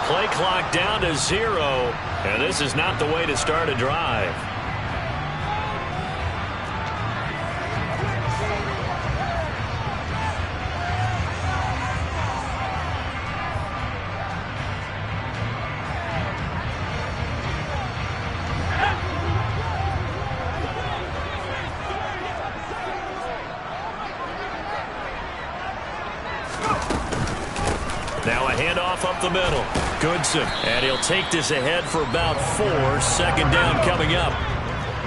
Play clock down to 0, and this is not the way to start a drive. Now a handoff up the middle. Goodson. And he'll take this ahead for about 4. Second down coming up.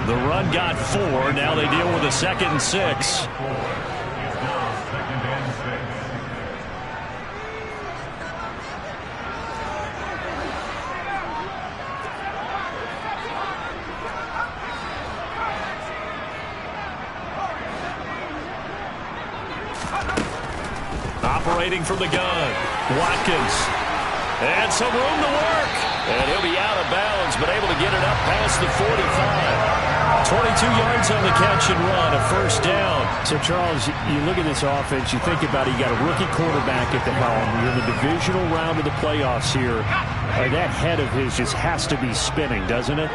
The run got 4. Now they deal with a 2nd and 6. Operating from the gun. Watkins. And some room to work. And he'll be out of bounds, but able to get it up past the 45. 22 yards on the catch and run, a first down. So, Charles, you look at this offense, you think about it, you got a rookie quarterback at the helm. You're in the divisional round of the playoffs here. That head of his just has to be spinning, doesn't it?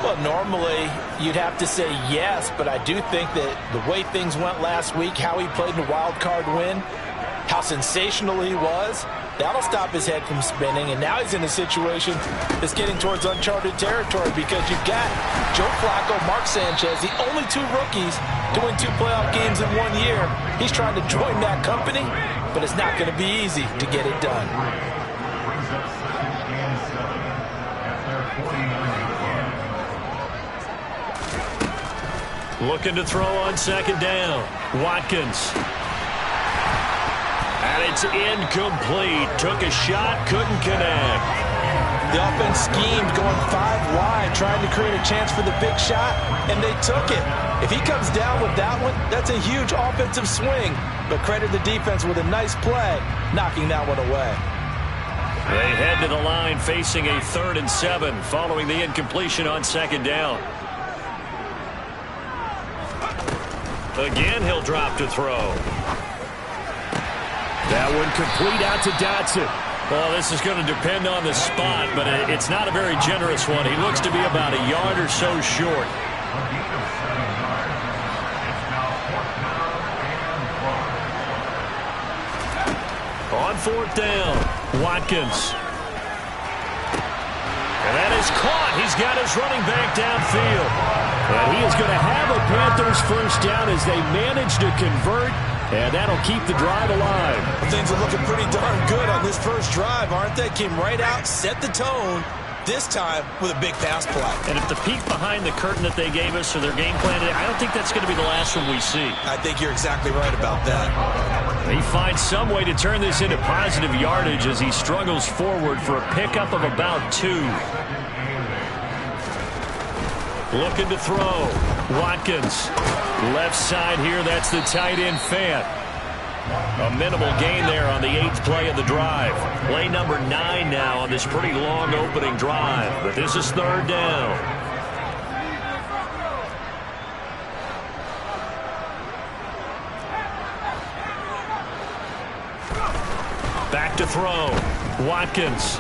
Well, normally you'd have to say yes, but I do think that the way things went last week, how he played in the wild card win, how sensational he was, that'll stop his head from spinning. And now he's in a situation that's getting towards uncharted territory because you've got Joe Flacco, Mark Sanchez, the only 2 rookies to win 2 playoff games in 1 year. He's trying to join that company, but it's not going to be easy to get it done. Looking to throw on second down. Watkins. And it's incomplete. Took a shot, couldn't connect. The offense schemed, going 5 wide, trying to create a chance for the big shot, and they took it. If he comes down with that one, that's a huge offensive swing. But credit the defense with a nice play, knocking that one away. They head to the line facing a 3rd and 7 following the incompletion on second down. Again, he'll drop to throw. That one complete out to Dotson. Well, this is going to depend on the spot, but it's not a very generous one. He looks to be about a yard or so short. On 4th down, Watkins. And that is caught. He's got his running back downfield. And he is going to have a Panthers first down as they manage to convert. And that'll keep the drive alive. Things are looking pretty darn good on this first drive, aren't they? Came right out, set the tone, this time with a big pass play. And if the peek behind the curtain that they gave us or their game plan, I don't think that's going to be the last one we see. I think you're exactly right about that. He finds some way to turn this into positive yardage as he struggles forward for a pickup of about 2. Looking to throw. Watkins. Left side here, that's the tight end Fant. A minimal gain there on the 8th play of the drive. Play number 9 now on this pretty long opening drive. But this is 3rd down. Back to throw. Watkins.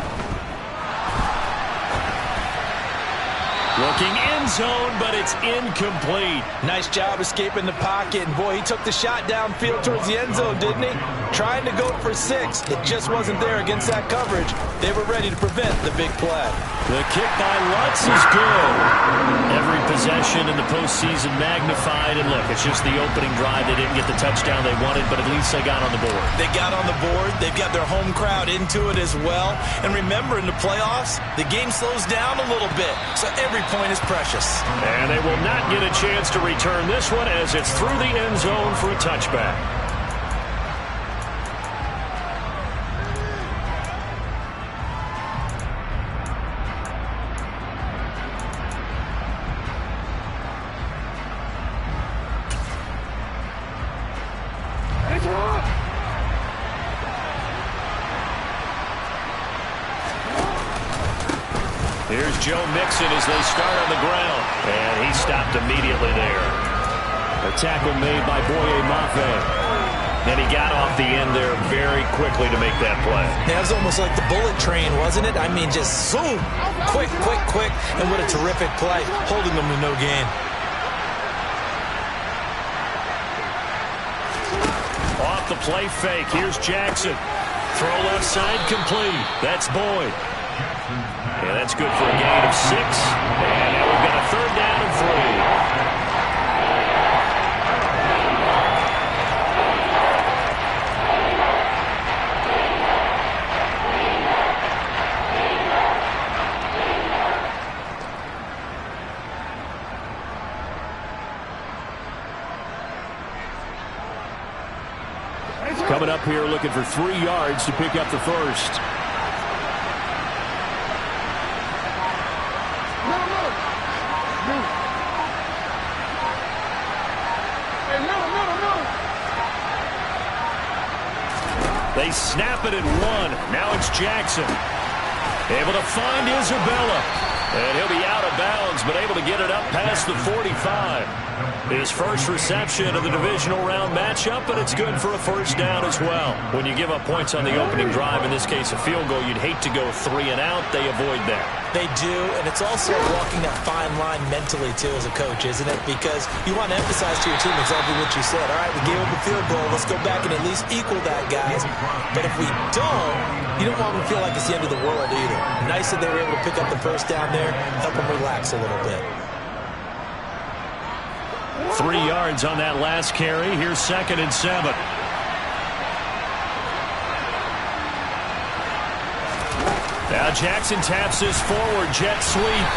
Looking end zone, but it's incomplete. Nice job escaping the pocket. And, boy, he took the shot downfield towards the end zone, didn't he? Trying to go for 6. It just wasn't there against that coverage. They were ready to prevent the big play. The kick by Lutz is good. Every possession in the postseason magnified. And, look, it's just the opening drive. They didn't get the touchdown they wanted, but at least they got on the board. They got on the board. They've got their home crowd into it as well. And remember, in the playoffs, the game slows down a little bit. So every point is precious. And they will not get a chance to return this one as it's through the end zone for a touchback. Here's Joe Mixon as they start on the ground. And he stopped immediately there. A tackle made by Boye Mafe. And he got off the end there very quickly to make that play. That was almost like the bullet train, wasn't it? I mean, just zoom, quick, quick, quick, and what a terrific play, holding them to no gain. Off the play fake, here's Jackson. Throw left side complete. That's Boyd. Yeah, that's good for a gain of 6. And now we've got a 3rd down and 3. Coming up here looking for 3 yards to pick up the first. They snap it at 1. Now it's Jackson. Able to find Isabella. And he'll be out of bounds, but able to get it up past the 45. His first reception of the divisional round matchup, but it's good for a first down as well. When you give up points on the opening drive, in this case a field goal, you'd hate to go 3 and out. They avoid that. They do, and it's also walking that fine line mentally, too, as a coach, isn't it? Because you want to emphasize to your team exactly what you said. All right, we gave up a field goal. Let's go back and at least equal that, guys. But if we don't, you don't want them to feel like it's the end of the world either. Nice that they were able to pick up the first down there, help them relax a little bit. 3 yards on that last carry. Here's 2nd and 7. Now Jackson taps this forward jet sweep.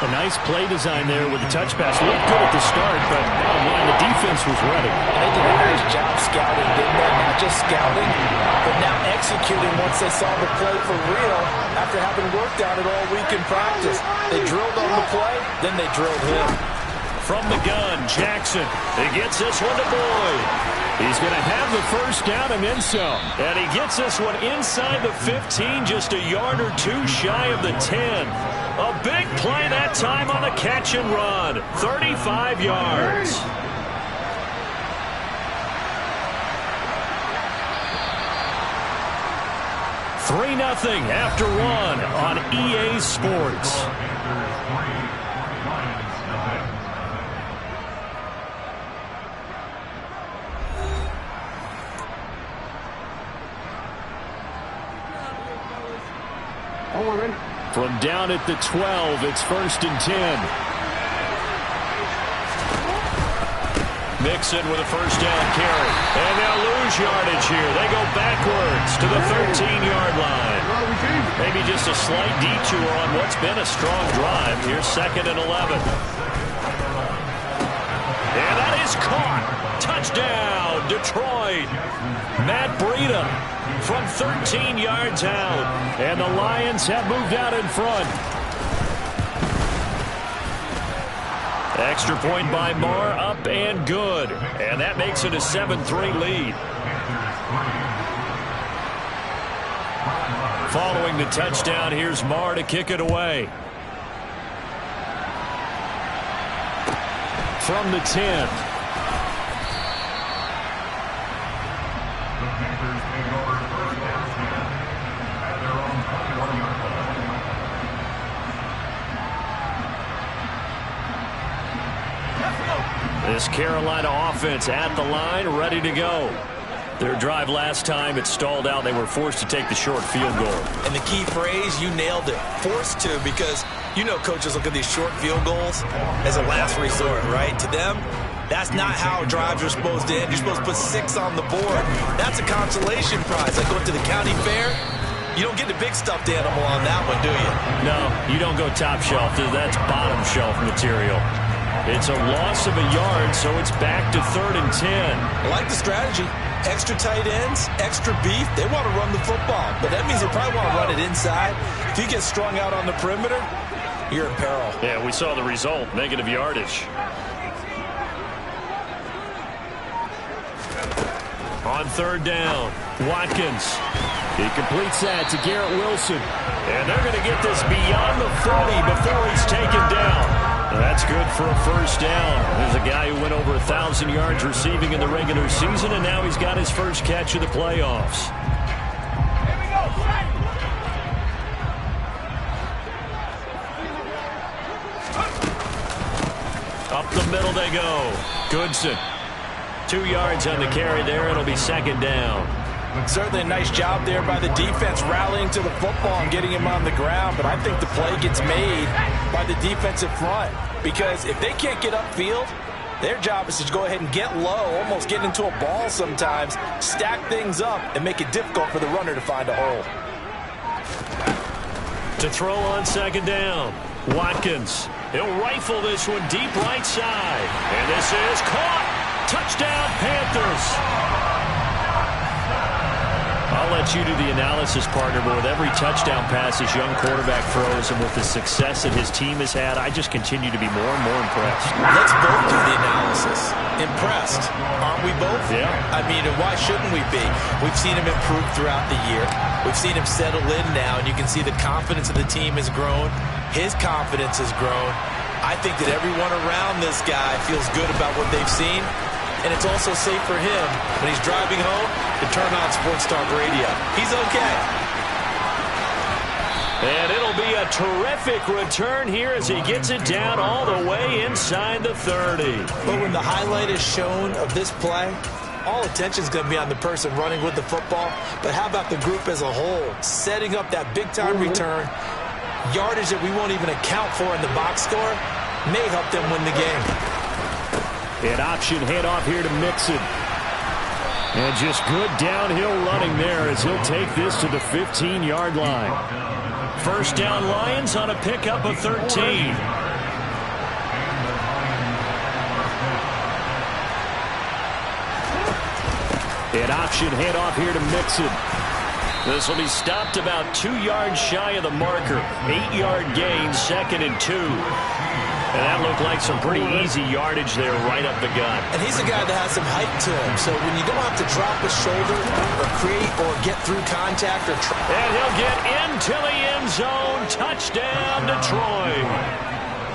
A nice play design there with the touch pass. Looked good at the start, but bottom line, the defense was ready. They did a nice job scouting, didn't they? Not just scouting, but now executing once they saw the play for real after having worked on it all week in practice. They drilled on the play, then they drilled him. From the gun, Jackson. He gets this one to Boyd. He's going to have the first down and then some. And he gets this one inside the 15, just a yard or 2 shy of the 10. A big play that time on a catch and run. 35 yards. Three 0 after 1 on EA Sports. From down at the 12, it's 1st and 10. Mixon with a first down carry. And they'll lose yardage here. They go backwards to the 13-yard line. Maybe just a slight detour on what's been a strong drive. Here's 2nd and 11. And that is caught. Touchdown, Detroit. Matt Breida from 13 yards out. And the Lions have moved out in front. Extra point by Marr, up and good. And that makes it a 7-3 lead. Following the touchdown, here's Marr to kick it away. From the 10. This Carolina offense at the line, ready to go. Their drive last time, it stalled out. They were forced to take the short field goal. And the key phrase, you nailed it. Forced to, because you know coaches look at these short field goals as a last resort, right? To them, that's not how drives are supposed to end. You're supposed to put 6 on the board. That's a consolation prize. Like going to the county fair, you don't get the big stuffed animal on that one, do you? No, you don't go top shelf. That's bottom shelf material. It's a loss of a yard, so it's back to 3rd and 10. I like the strategy. Extra tight ends, extra beef. They want to run the football, but that means they probably want to run it inside. If you get strung out on the perimeter, you're in peril. Yeah, we saw the result, negative yardage. On 3rd down, Watkins. He completes that to Garrett Wilson. And they're going to get this beyond the 40 before he's taken down. That's good for a first down. There's a guy who went over 1,000 yards receiving in the regular season, and now he's got his first catch of the playoffs. Up the middle they go. Goodson. 2 yards on the carry there. It'll be second down. Certainly a nice job there by the defense rallying to the football and getting him on the ground. But I think the play gets made by the defensive front. Because if they can't get upfield, their job is to go ahead and get low, almost get into a ball sometimes, stack things up, and make it difficult for the runner to find a hole. To throw on second down, Watkins. He'll rifle this one deep right side. And this is caught. Touchdown, Panthers. I'll let you do the analysis, partner, but with every touchdown pass this young quarterback throws and with the success that his team has had, I just continue to be more and more impressed. Let's both do the analysis. Impressed, aren't we both? Yeah. I mean, and why shouldn't we be? We've seen him improve throughout the year. We've seen him settle in now, and you can see the confidence of the team has grown. His confidence has grown. I think that everyone around this guy feels good about what they've seen. And it's also safe for him when he's driving home to turn on Sports Talk Radio. He's okay. And it'll be a terrific return here as he gets it down all the way inside the 30. But when the highlight is shown of this play, all attention is going to be on the person running with the football. But how about the group as a whole? Setting up that big-time return, yardage that we won't even account for in the box score, may help them win the game. An option handoff here to Mixon. And just good downhill running there as he'll take this to the 15-yard line. First down Lions on a pickup of 13. An option handoff here to Mixon. This will be stopped about 2 yards shy of the marker. 8-yard gain, 2nd and 2. And that looked like some pretty easy yardage there right up the gut. And he's a guy that has some height to him. So when you don't have to drop a shoulder or create or get through contact or and he'll get into the end zone. Touchdown, Detroit.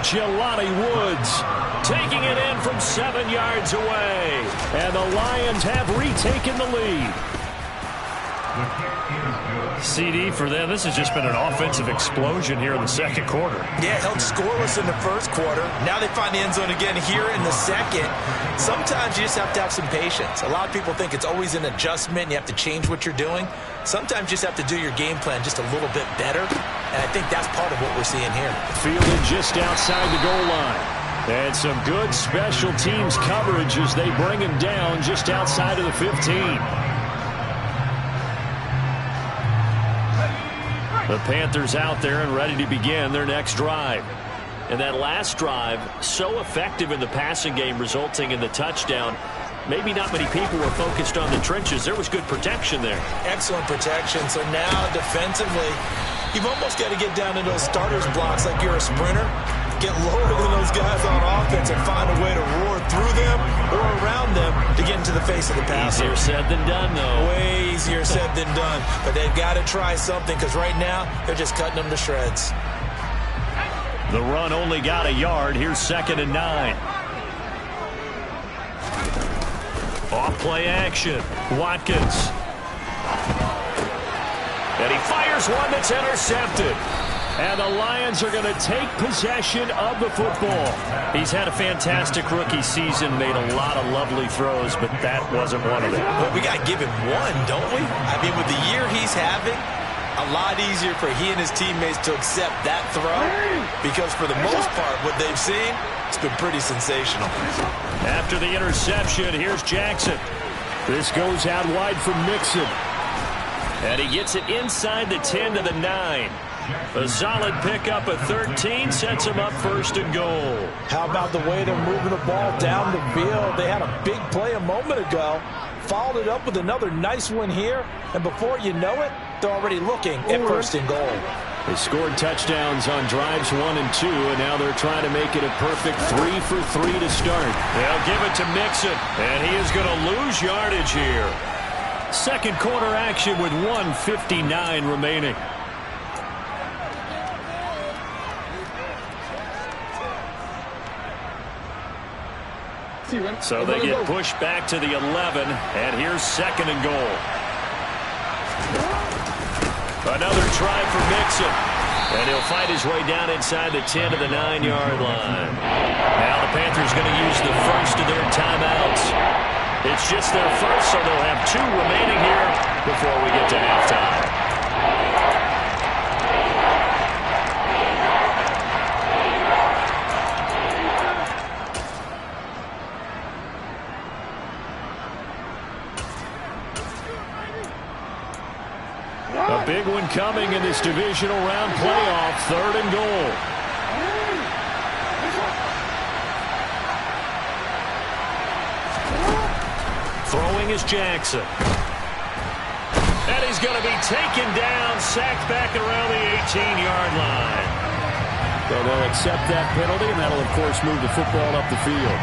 Jelani Woods taking it in from 7 yards away. And the Lions have retaken the lead. CD for them. This has just been an offensive explosion here in the second quarter. Yeah, held scoreless in the first quarter. Now they find the end zone again here in the second. Sometimes you just have to have some patience. A lot of people think it's always an adjustment. You have to change what you're doing. Sometimes you just have to do your game plan just a little bit better. And I think that's part of what we're seeing here. Fielded just outside the goal line. And some good special teams coverage as they bring him down just outside of the 15. The Panthers out there and ready to begin their next drive. And that last drive, so effective in the passing game, resulting in the touchdown. Maybe not many people were focused on the trenches. There was good protection there. Excellent protection. So now defensively, you've almost got to get down in those starters blocks like you're a sprinter. Get lower than those guys on offense and find a way to roar through them or around them to get into the face of the passer. Easier said than done, though. Way easier said than done. But they've got to try something because right now they're just cutting them to shreds. The run only got a yard. Here's 2nd and 9. Off play action. Watkins. And he fires one that's intercepted. And the Lions are going to take possession of the football. He's had a fantastic rookie season, made a lot of lovely throws, but that wasn't one of them. Well, we got to give him one, don't we? I mean, with the year he's having, a lot easier for he and his teammates to accept that throw because for the most part, what they've seen, it's been pretty sensational. After the interception, here's Jackson. This goes out wide for Mixon. And he gets it inside the 10 to the 9. A solid pickup at 13 sets him up 1st and goal. How about the way they're moving the ball down the field? They had a big play a moment ago, followed it up with another nice one here, and before you know it, they're already looking at 1st and goal. They scored touchdowns on drives 1 and 2, and now they're trying to make it a perfect 3 for 3 to start. They'll give it to Mixon, and he is going to lose yardage here. Second quarter action with 1:59 remaining. So they get pushed back to the 11, and here's 2nd and goal. Another try for Mixon, and he'll fight his way down inside the 10 to the 9-yard line. Now the Panthers going to use the first of their timeouts. It's just their first, so they'll have 2 remaining here before we get to halftime. A big one coming in this divisional round playoff, 3rd and goal. Throwing is Jackson. And he's going to be taken down, sacked back around the 18-yard line. So they'll accept that penalty, and that'll, of course, move the football up the field.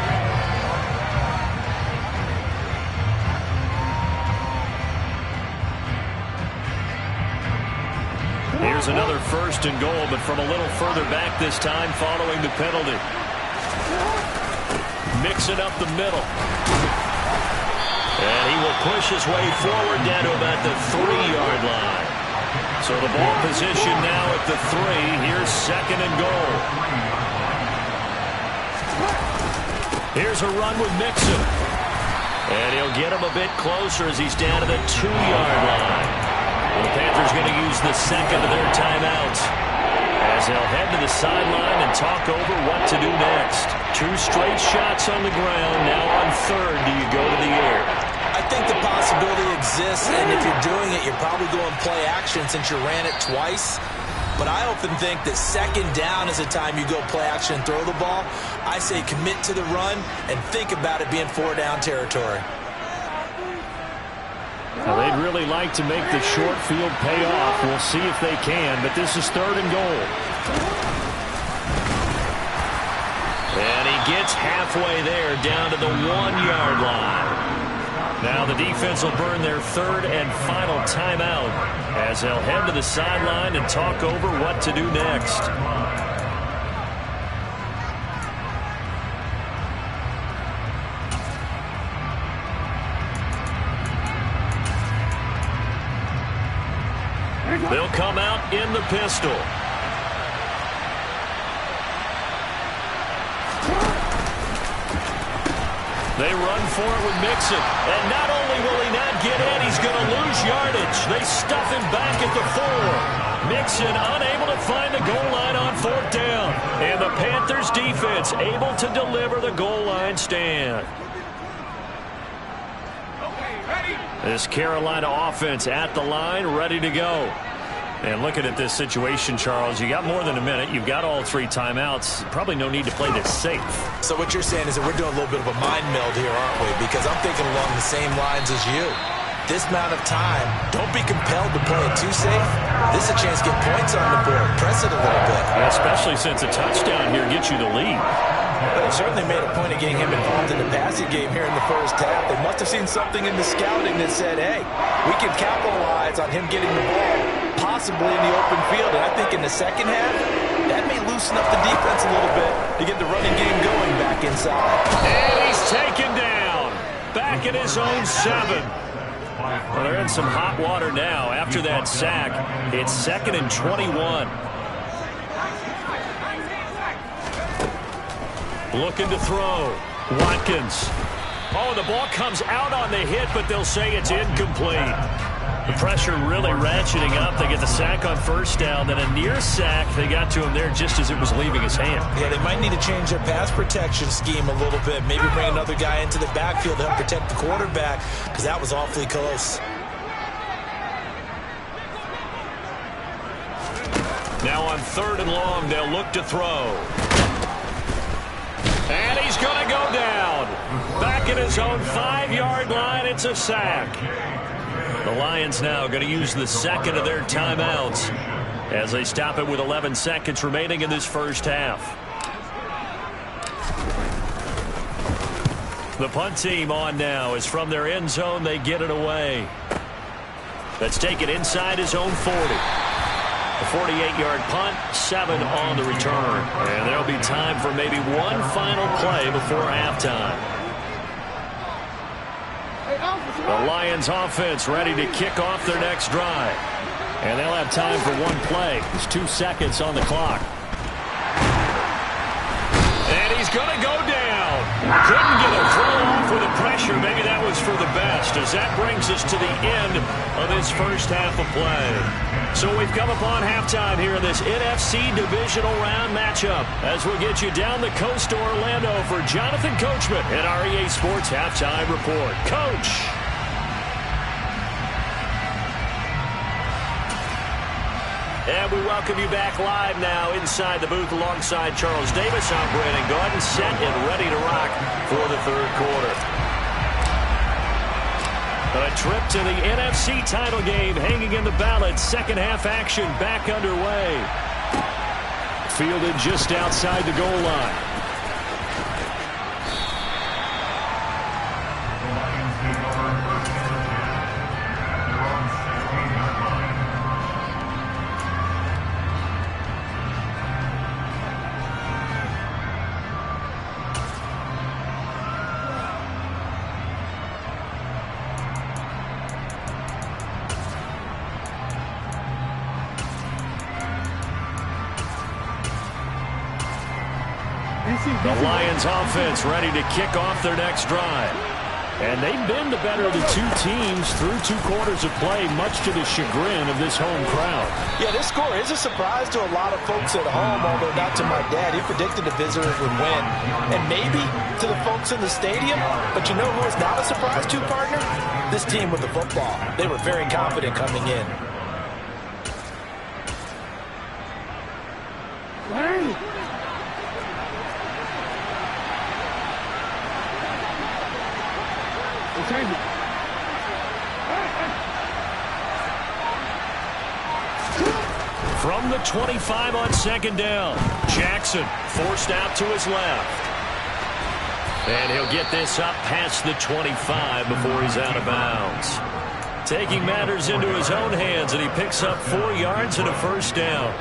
Here's another 1st and goal, but from a little further back this time following the penalty. Mixing up the middle. And he will push his way forward down to about the 3-yard line. So the ball position now at the 3. Here's 2nd and goal. Here's a run with Mixon. And he'll get him a bit closer as he's down to the 2-yard line. The Panthers going to use the 2nd of their timeouts as they'll head to the sideline and talk over what to do next. 2 straight shots on the ground. Now on 3rd, do you go to the air? I think the possibility exists, and if you're doing it, you're probably going play action since you ran it twice. But I often think that 2nd down is the time you go play action and throw the ball. I say commit to the run and think about it being 4-down territory. Now, they'd really like to make the short field pay off. We'll see if they can, but this is 3rd and goal. And he gets halfway there down to the 1-yard line. Now the defense will burn their 3rd and final timeout as they'll head to the sideline and talk over what to do next. They'll come out in the pistol. They run for it with Mixon. And not only will he not get in, he's going to lose yardage. They stuff him back at the 4. Mixon unable to find the goal line on 4th down. And the Panthers defense able to deliver the goal line stand. This Carolina offense at the line, ready to go. And looking at this situation, Charles, you got more than a minute. You've got all 3 timeouts. Probably no need to play this safe. So what you're saying is that we're doing a little bit of a mind meld here, aren't we? Because I'm thinking along the same lines as you. This amount of time, don't be compelled to play it too safe. This is a chance to get points on the board. Press it a little bit. Yeah, especially since a touchdown here gets you the lead. But they certainly made a point of getting him involved in the passing game here in the first half. They must have seen something in the scouting that said, hey, we can capitalize on him getting the ball possibly in the open field. And I think in the second half, that may loosen up the defense a little bit to get the running game going back inside. And he's taken down. Back at his own 7. Well, they're in some hot water now. After that sack, it's 2nd and 21. Looking to throw. Watkins. Oh, the ball comes out on the hit, but they'll say it's incomplete. The pressure really ratcheting up. They get the sack on 1st down, then a near sack. They got to him there just as it was leaving his hand. Yeah, they might need to change their pass protection scheme a little bit. Maybe bring another guy into the backfield to help protect the quarterback, because that was awfully close. Now on 3rd and long, they'll look to throw. And he's going to go down. Back at his own 5-yard line, it's a sack. The Lions now going to use the 2nd of their timeouts as they stop it with 11 seconds remaining in this first half. The punt team on now is from their end zone. They get it away. Let's take it inside his own 40. A 48-yard punt, 7 on the return. And there'll be time for maybe one final play before halftime. The Lions offense ready to kick off their next drive. And they'll have time for one play. There's 2 seconds on the clock. And he's going to go down. Couldn't get a throw off with the pressure. Maybe that was for the best, as that brings us to the end of this first half of play. So we've come upon halftime here in this NFC Divisional Round matchup as we'll get you down the coast to Orlando for Jonathan Coachman at our EA Sports Halftime Report. Coach. And we welcome you back live now inside the booth alongside Charles Davis. I'm Brandon Gaudin, set and ready to rock for the third quarter. A trip to the NFC title game hanging in the balance. Second half action back underway. Fielded just outside the goal line. The Lions offense ready to kick off their next drive. And they've been the better of the two teams through 2 quarters of play, much to the chagrin of this home crowd. Yeah, this score is a surprise to a lot of folks at home, although not to my dad. He predicted the visitors would win. And maybe to the folks in the stadium. But you know who is not a surprise to, partner? This team with the football. They were very confident coming in. From the 25 on second down, Jackson forced out to his left. And he'll get this up past the 25 before he's out of bounds. Taking matters into his own hands, and he picks up 4 yards and a first down.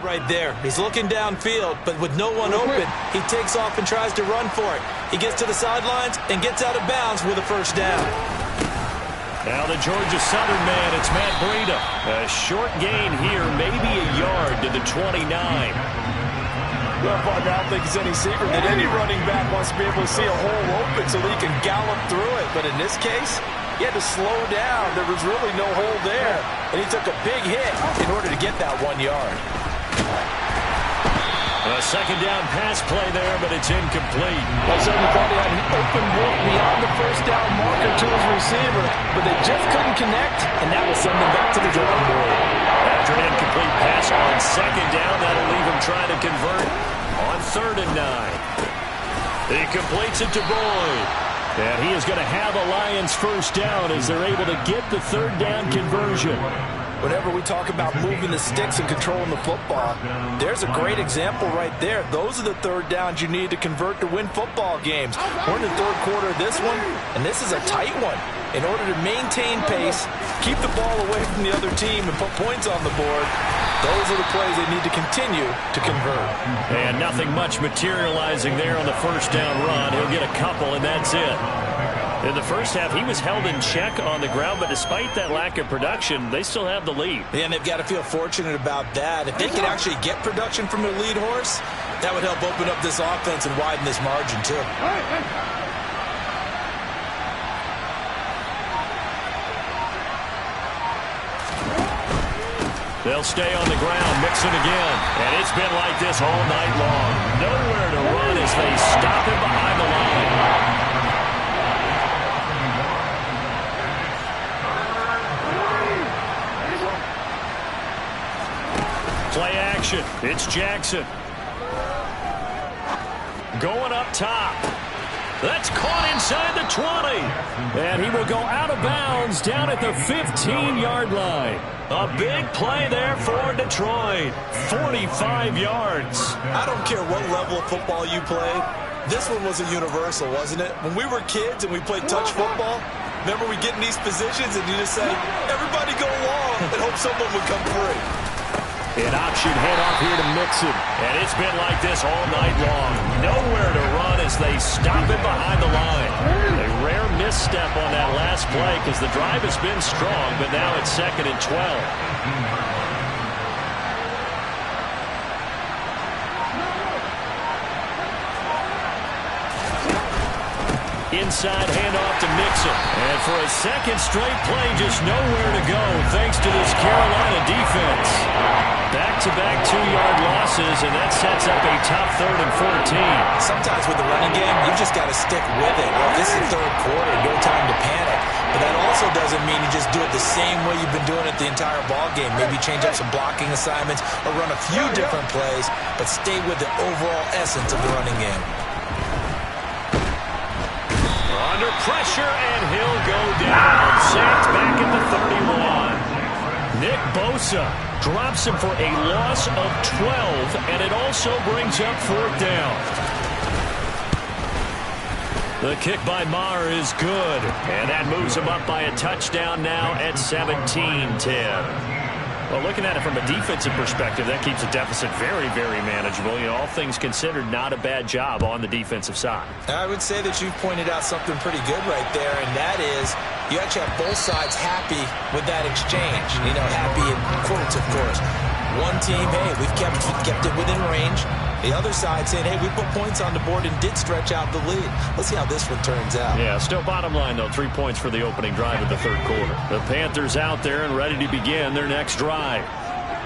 Right there. He's looking downfield, but with no one open, he takes off and tries to run for it. He gets to the sidelines and gets out of bounds with a first down. Now the Georgia Southern man, it's Matt Breida. A short gain here, maybe a yard to the 29. Well, partner, I don't think it's any secret that any running back wants to be able to see a hole open so he can gallop through it. But in this case, he had to slow down. There was really no hole there. And he took a big hit in order to get that 1 yard. A second down pass play there, but it's incomplete. I certainly thought he had an open look beyond the first down marker to his receiver, but they just couldn't connect, and that will send them back to the drawing board. After an incomplete pass on second down, that'll leave him trying to convert on 3rd and 9. He completes it to Boyd. And he is going to have a Lions first down as they're able to get the 3rd down conversion. Whenever we talk about moving the sticks and controlling the football, there's a great example right there. Those are the 3rd downs you need to convert to win football games. We're in the 3rd quarter of this one, and this is a tight one. In order to maintain pace, keep the ball away from the other team, and put points on the board, those are the plays they need to continue to convert. And nothing much materializing there on the first down run. He'll get a couple, and that's it. In the first half, he was held in check on the ground, but despite that lack of production, they still have the lead. And they've got to feel fortunate about that. If they could actually get production from their lead horse, that would help open up this offense and widen this margin, too. They'll stay on the ground, mixing again. And it's been like this all night long. Nowhere to run as they stop him behind the line. Play action. It's Jackson. Going up top. That's caught inside the 20. And he will go out of bounds down at the 15-yard line. A big play there for Detroit. 45 yards. I don't care what level of football you play. This one was a universal, wasn't it? When we were kids and we played touch football, remember we get in these positions and you just say, everybody go long and hope someone would come free. An option handoff here to Mixon. And it's been like this all night long. Nowhere to run as they stop it behind the line. A rare misstep on that last play because the drive has been strong, but now it's 2nd and 12. Inside handoff to Mixon. And for a second straight play, just nowhere to go thanks to this Carolina defense. Back-to-back 2-yard losses, and that sets up a tough 3rd and 14. Sometimes with the running game, you just got to stick with it. Well, this is the 3rd quarter, no time to panic. But that also doesn't mean you just do it the same way you've been doing it the entire ball game. Maybe change up some blocking assignments or run a few different plays, but stay with the overall essence of the running game. Under pressure, and he'll go down. Sacked back at the 31. Nick Bosa drops him for a loss of 12, and it also brings up 4th down. The kick by Maher is good, and that moves him up by a touchdown now at 17-10. Well, looking at it from a defensive perspective, that keeps the deficit very, very manageable. You know, all things considered, not a bad job on the defensive side. I would say that you've pointed out something pretty good right there, and that is you actually have both sides happy with that exchange. You know, happy in quotes, of course. One team, hey, we've kept it within range. The other side saying, hey, we put points on the board and did stretch out the lead. Let's see how this one turns out. Yeah, still bottom line, though, 3 points for the opening drive of the 3rd quarter. The Panthers out there and ready to begin their next drive.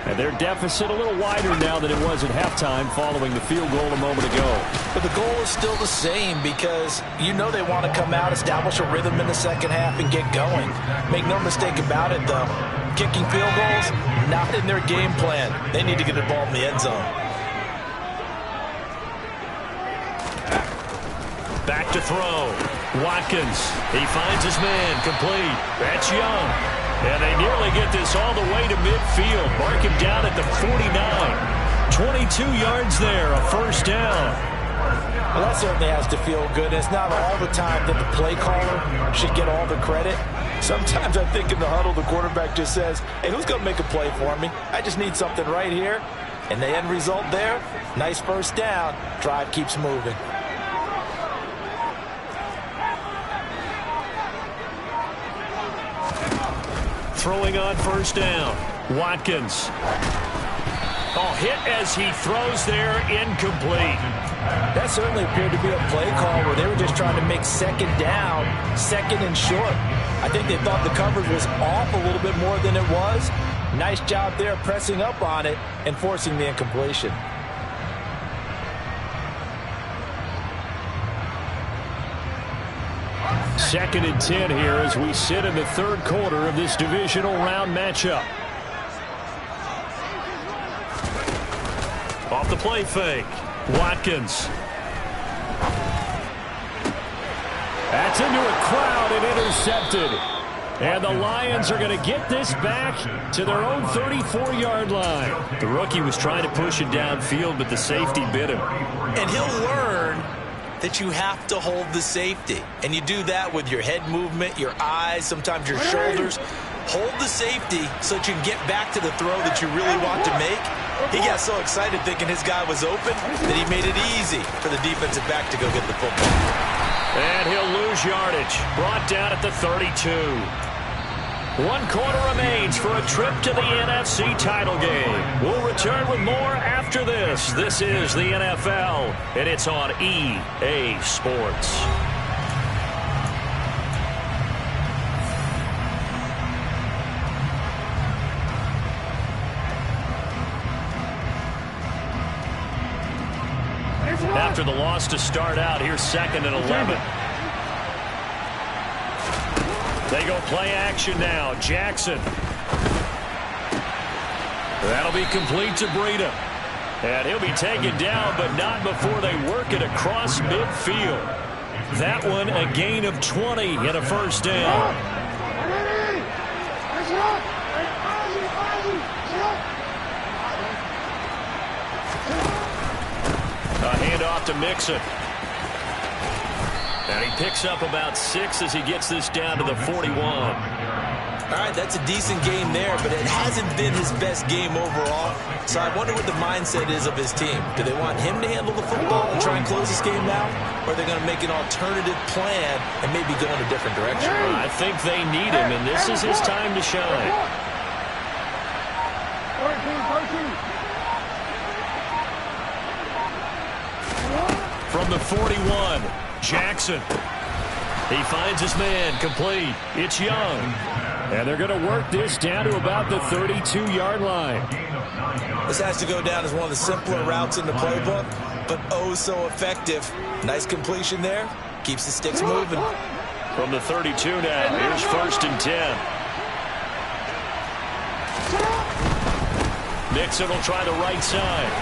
And their deficit a little wider now than it was at halftime following the field goal a moment ago. But the goal is still the same because you know they want to come out, establish a rhythm in the second half, and get going. Make no mistake about it, though. Kicking field goals, not in their game plan. They need to get the ball in the end zone. Back to throw. Watkins. He finds his man. Complete. That's Young. And they nearly get this all the way to midfield. Mark him down at the 49. 22 yards there. A 1st down. Well, that certainly has to feel good. It's not all the time that the play caller should get all the credit. Sometimes I think in the huddle, the quarterback just says, hey, who's going to make a play for me? I just need something right here. And the end result there, nice 1st down. Drive keeps moving. Throwing on 1st down. Watkins. Oh, hit as he throws there, incomplete. That certainly appeared to be a play call where they were just trying to make 2nd down, 2nd and short. I think they thought the coverage was off a little bit more than it was. Nice job there pressing up on it and forcing the incompletion. Second and 10 here as we sit in the 3rd quarter of this divisional round matchup. Off the play fake. Watkins. That's into a crowd and intercepted. And the Lions are going to get this back to their own 34-yard line. The rookie was trying to push it downfield, but the safety bit him. And he'll learn that you have to hold the safety. And you do that with your head movement, your eyes, sometimes your shoulders. Hold the safety so that you can get back to the throw that you really want to make. He got so excited thinking his guy was open that he made it easy for the defensive back to go get the football. And he'll lose yardage. Brought down at the 32. 1 quarter remains for a trip to the NFC title game. We'll return with more after this. This is the NFL, and it's on EA Sports. After the loss to start out, here's 2nd and 11. They go play action now. Jackson. That'll be complete to Breida. And he'll be taken down, but not before they work it across midfield. That one a gain of 20 and a first down. A handoff to Mixon. And he picks up about 6 as he gets this down to the 41. All right, that's a decent game there, but it hasn't been his best game overall. So I wonder what the mindset is of his team. Do they want him to handle the football and try and close this game out? Or are they going to make an alternative plan and maybe go in a different direction? I think they need him, and this is his time to shine. From the 41, Jackson. He finds his man, complete. It's Young. And they're going to work this down to about the 32-yard line. This has to go down as one of the simpler routes in the playbook, but oh so effective. Nice completion there. Keeps the sticks moving. From the 32 now, here's 1st and 10. Mixon will try the right side.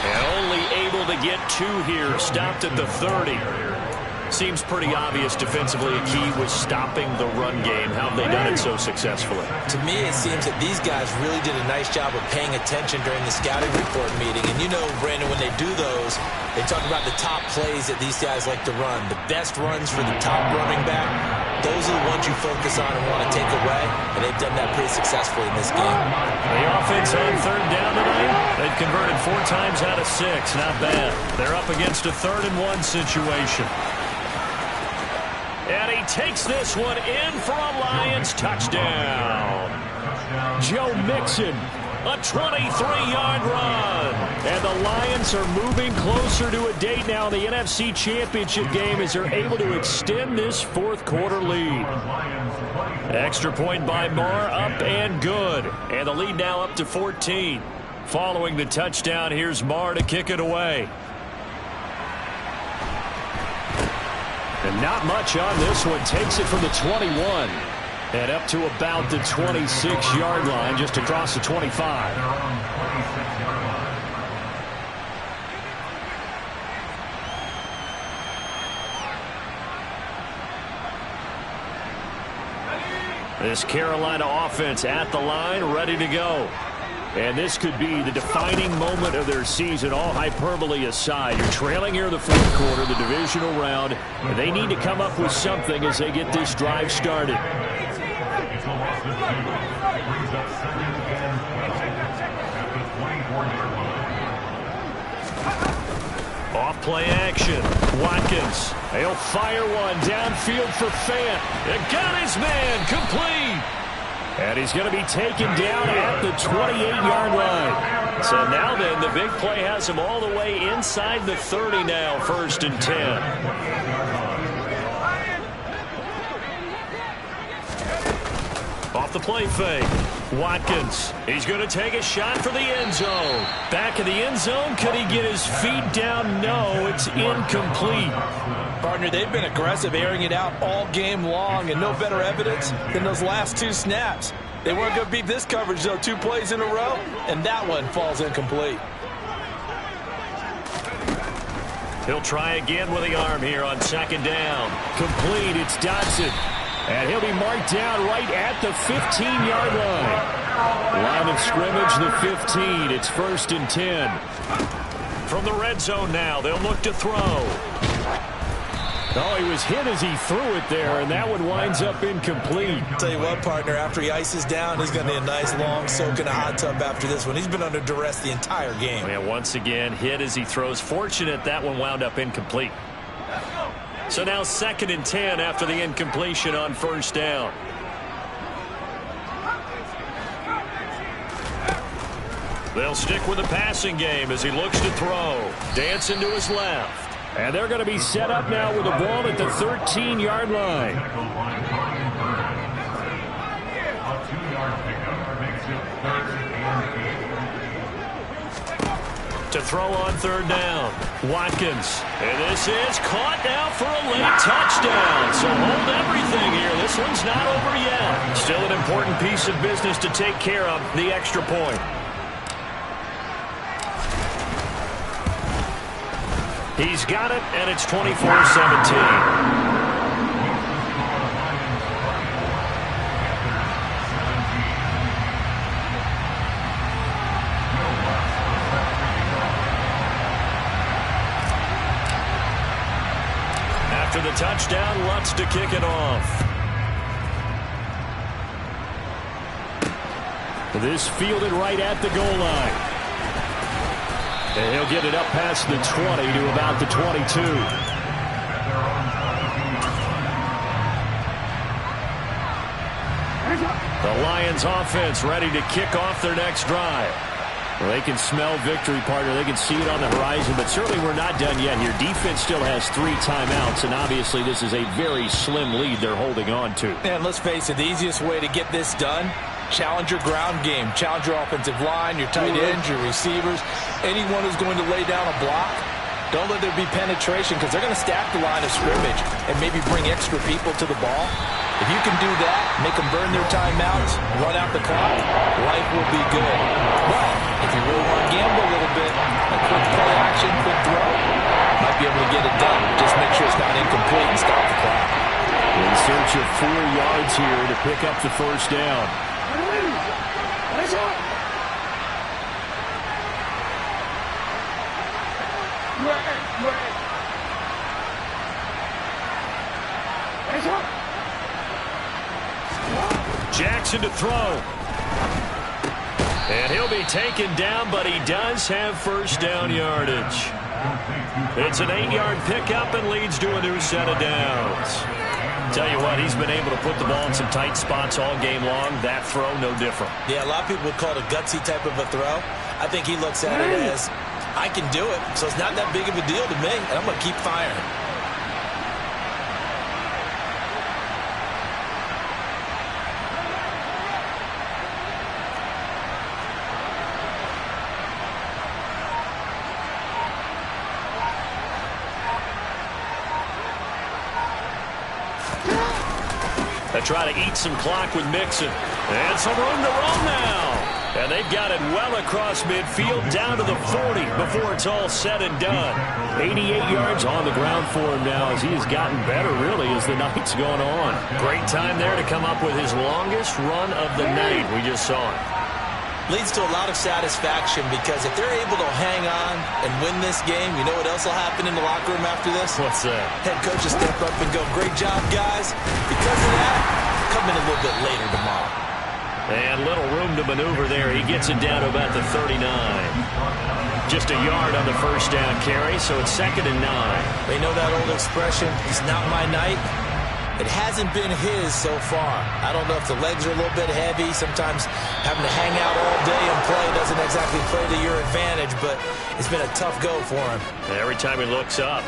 And only able to get 2 here, stopped at the 30. Seems pretty obvious defensively a key was stopping the run game. How have they done it so successfully? To me, it seems that these guys really did a nice job of paying attention during the scouting report meeting. And you know, Brandon, when they do those, they talk about the top plays that these guys like to run. The best runs for the top running back, those are the ones you focus on and want to take away. And they've done that pretty successfully in this game. The offense on 3rd down tonight, they've converted 4 times out of 6. Not bad. They're up against a 3rd and 1 situation. And he takes this one in for a Lions touchdown. Joe Mixon, a 23-yard run. And the Lions are moving closer to a date now in the NFC Championship game as they're able to extend this 4th quarter lead. Extra point by Marr, up and good. And the lead now up to 14. Following the touchdown, here's Marr to kick it away. And not much on this one. Takes it from the 21 and up to about the 26-yard line, just across the 25. This Carolina offense at the line, ready to go. And this could be the defining moment of their season, all hyperbole aside. You're trailing here in the 4th quarter, the divisional round, and they need to come up with something as they get this drive started. Off play action. Watkins. He'll fire one downfield for Fant. And got his man complete. And he's going to be taken down at the 28-yard line. So now then, the big play has him all the way inside the 30 now, 1st and 10. Off the play fake. Watkins. He's going to take a shot for the end zone. Back in the end zone. Could he get his feet down? No, it's incomplete. Partner, they've been aggressive, airing it out all game long, and no better evidence than those last 2 snaps. They weren't going to beat this coverage, though, 2 plays in a row, and that one falls incomplete. He'll try again with the arm here on 2nd down. Complete, it's Dotson. And he'll be marked down right at the 15-yard line. Line of scrimmage, the 15. It's 1st and 10. From the red zone now, they'll look to throw. Oh, he was hit as he threw it there, and that one winds up incomplete. Tell you what, partner, after he ices down, he's going to need a nice long soak in a hot tub after this one. He's been under duress the entire game. Yeah, once again, hit as he throws. Fortunate that one wound up incomplete. So now 2nd and 10 after the incompletion on 1st down. They'll stick with the passing game as he looks to throw. Dancing to his left. And they're going to be set up now with the ball at the 13-yard line. To throw on 3rd down. Watkins. And this is caught now for a late touchdown. So hold everything here. This one's not over yet. Still an important piece of business to take care of, the extra point. He's got it, and it's 24-17. After the touchdown, Lutz to kick it off. This fielded right at the goal line. And he'll get it up past the 20 to about the 22. The Lions offense ready to kick off their next drive. Well, they can smell victory, partner. They can see it on the horizon, but certainly we're not done yet here. Defense still has 3 timeouts, and obviously this is a very slim lead they're holding on to. And let's face it, the easiest way to get this done, challenge your ground game. Challenge your offensive line, your tight ends, your receivers, anyone who's going to lay down a block. Don't let there be penetration because they're going to stack the line of scrimmage and maybe bring extra people to the ball. If you can do that, make them burn their timeouts, run out the clock, life will be good. But if you really want to gamble a little bit, a quick play action, quick throw, might be able to get it done. Just make sure it's not incomplete and stop the clock. In search of 4 yards here to pick up the first down. Jackson to throw. And he'll be taken down, but he does have first down yardage. It's an 8-yard pickup and leads to a new set of downs. Tell you what, he's been able to put the ball in some tight spots all game long. That throw, no different. Yeah, a lot of people would call it a gutsy type of a throw. I think he looks at it as, I can do it, so it's not that big of a deal to me, and I'm going to keep firing. They try to eat some clock with Mixon. And some room to run now. And they've got it well across midfield down to the 40 before it's all said and done. 88 yards on the ground for him now as he has gotten better, really, as the night's gone on. Great time there to come up with his longest run of the night. We just saw it. Leads to a lot of satisfaction because if they're able to hang on and win this game, you know what else will happen in the locker room after this? What's that? Head coach will step up and go, great job, guys. Because of that, come in a little bit later tomorrow. And little room to maneuver there. He gets it down to about the 39. Just a yard on the first down carry, so it's 2nd and 9. They know that old expression, it's not my night. It hasn't been his so far. I don't know if the legs are a little bit heavy. Sometimes having to hang out all day and play doesn't exactly play to your advantage, but it's been a tough go for him. Every time he looks up.